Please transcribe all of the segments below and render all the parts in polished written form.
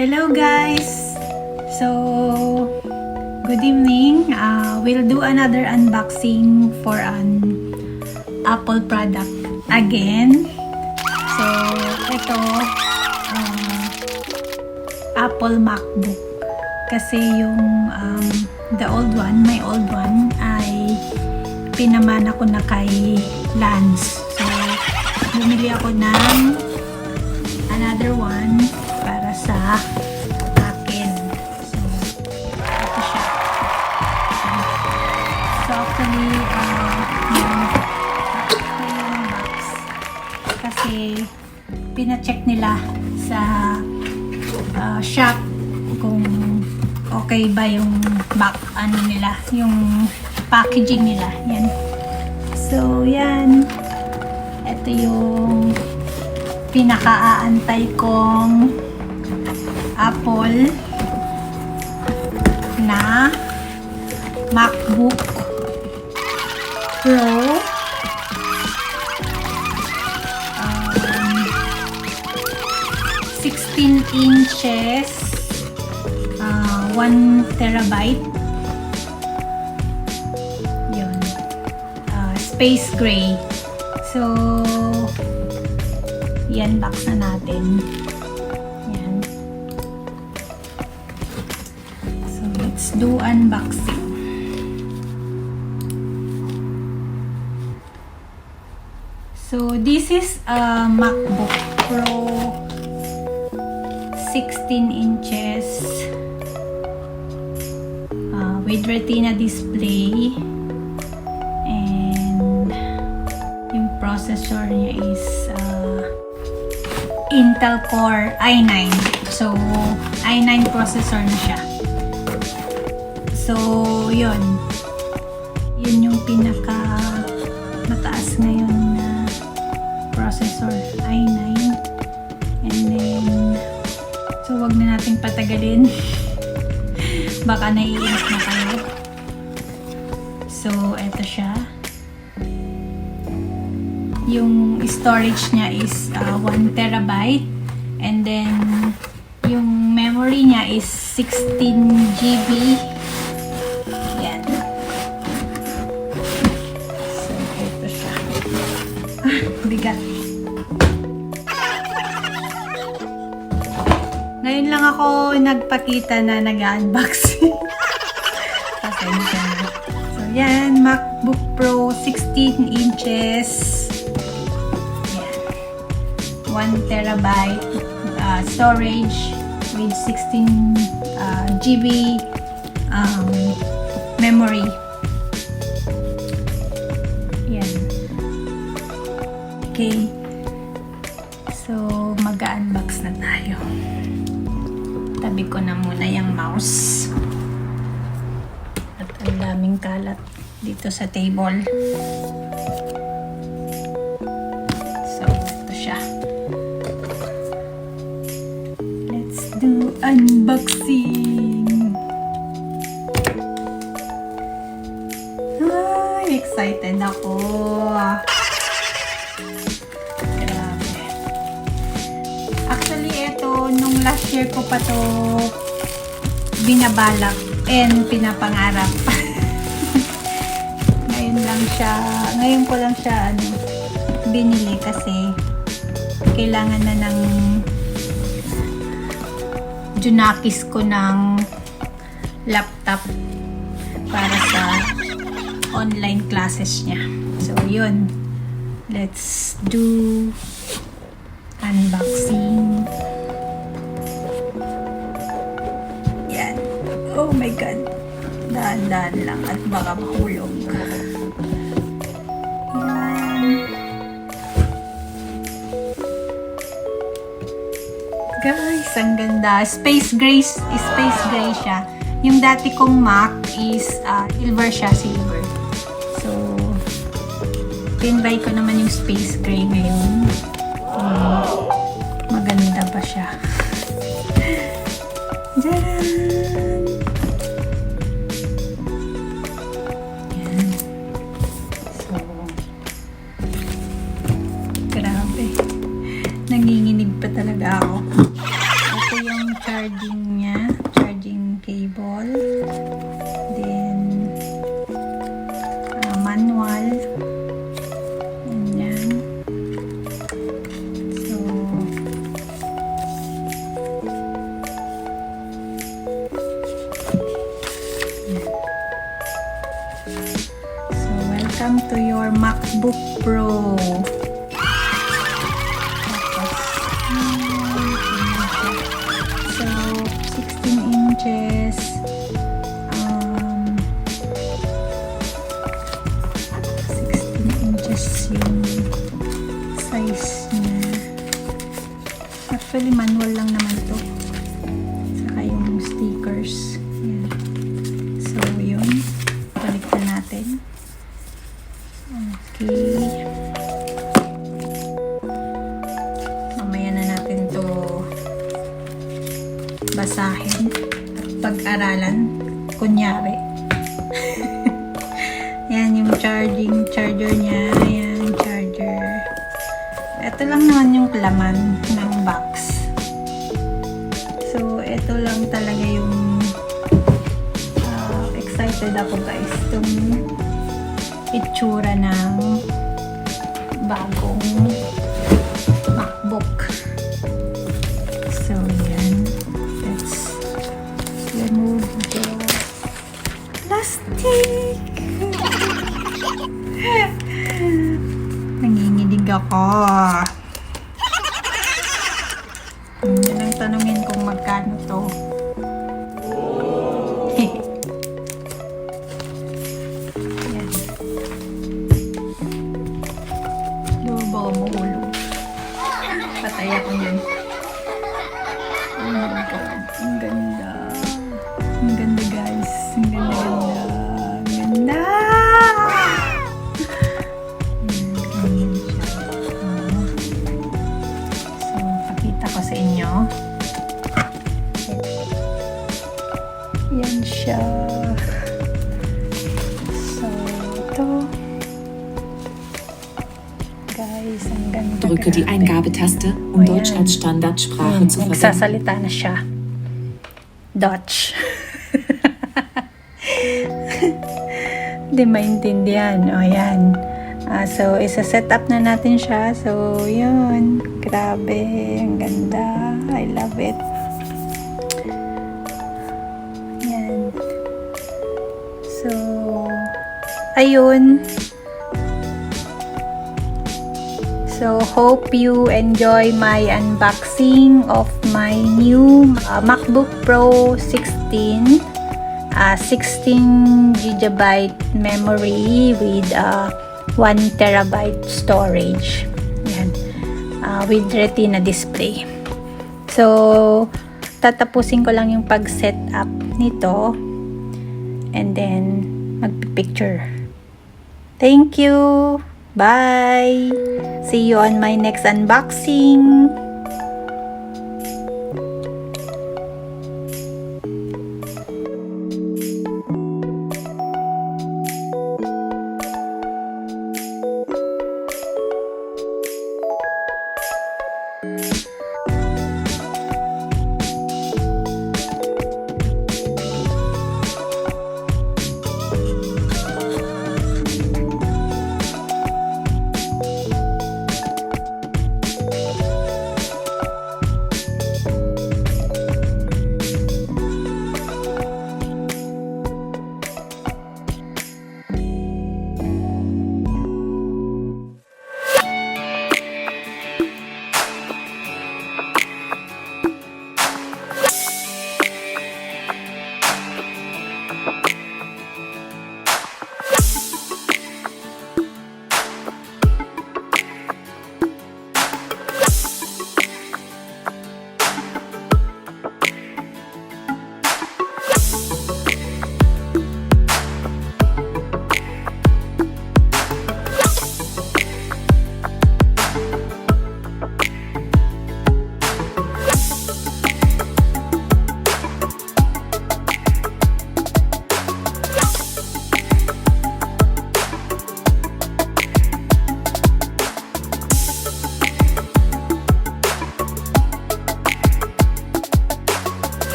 Hello guys! So, good evening. We'll do another unboxing for an Apple product again. So, ito, Apple MacBook. Kasi yung the old one, my old one, ay pinamana ko na kay Lanz. So, bumili ako ng another one para sa akin. So, ito siya. So, actually, yung box. Kasi, pina-check nila sa shop kung okay ba yung nila, yung packaging nila. Yan. So, yan. Ito yung pinaka-aantay kong Apple na MacBook Pro 16 inches 1 TB yun, space gray. So yan, box na natin. Yan. So, let's do unboxing. So, this is a MacBook Pro 16 inches with Retina display, and yung processor niya is Intel Core i9. So, i9 processor na siya. So, yun. Yun yung pinaka mataas ngayon na processor, i9. And then, so wag na nating patagalin. Baka naiinis na kayo. So, eto siya. Yung storage niya is 1 TB, and then yung memory niya is 16 GB. Yan. So, ito siya. Bigat. Ngayon lang ako nagpakita na nag-unboxing. Pasensya na. So, yan. MacBook Pro 16 inches. 1 TB storage with 16 GB memory. Yan. Okay. So, mag-unbox na tayo. Tabi ko na muna yung mouse. At ang daming kalat dito sa table. So, ito siya. Do unboxing. Ay, excited ako. Grabe. Actually, ito, nung last year ko pa to binabalak and pinapangarap. Ngayon ko lang siya binili kasi kailangan na ng junakis ko ng laptop para sa online classes niya. So, yun. Let's do unboxing. Yan. Oh my God. Dahan-dahan lang at baka mahulog. Guys, ang ganda. Space gray siya. Yung dati kong Mac is silver siya, silver. So, pinbuy ko naman yung space gray ngayon. Maganda pa siya. Diyan! Yan. So, grabe. Nanginginig pa talaga ako. Ito yung charger charging niya, charging cable. Then, manual. Ganyan. So, welcome to your MacBook Pro. So, 16 inches. 16 inches yung size niya. Actually, manual lang naman to. Saka yung stickers. Yan. So, yun. Balikan natin. Okay. Mamaya na natin to basahin at pag-aralan. Kunyari. Yan yung charger niya. Yan, charger. Ito lang naman yung laman ng box. So, ito lang talaga yung excited ako guys. Itong itsura ng bagong MacBook. So, yan. Let's remove the plastic. Nanginginig ako. Yan ang tanungin kung magkano to. Patay ako yan. Oh my God. Ang ganda. Ang ganda guys. Ang ganda. Ang ganda. Ganyan siya. So, pakita ko sa inyo. Yan siya. So, ito. Drücke die Eingabetaste, um Deutsch als Standardsprache zu verwenden. Nagsasalita na siya. Dutch. Hindi maintindihan. O, yan. So, isa-set up na natin siya. So, yun. Grabe. Ang ganda. I love it. Yan. So, ayun. So, hope you enjoy my unboxing of my new MacBook Pro 16. 16GB memory with 1TB storage. Yan. With Retina display. So, tatapusin ko lang yung pag-set up nito. And then, magpipicture. Thank you! Bye! See you on my next unboxing!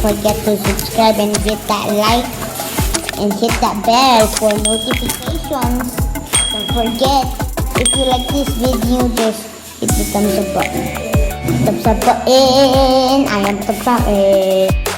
forget to subscribe and hit that like and hit that bell for notifications. Don't forget, if you like this video, just hit the thumbs up button. Thumbs up button. I am thumbs up.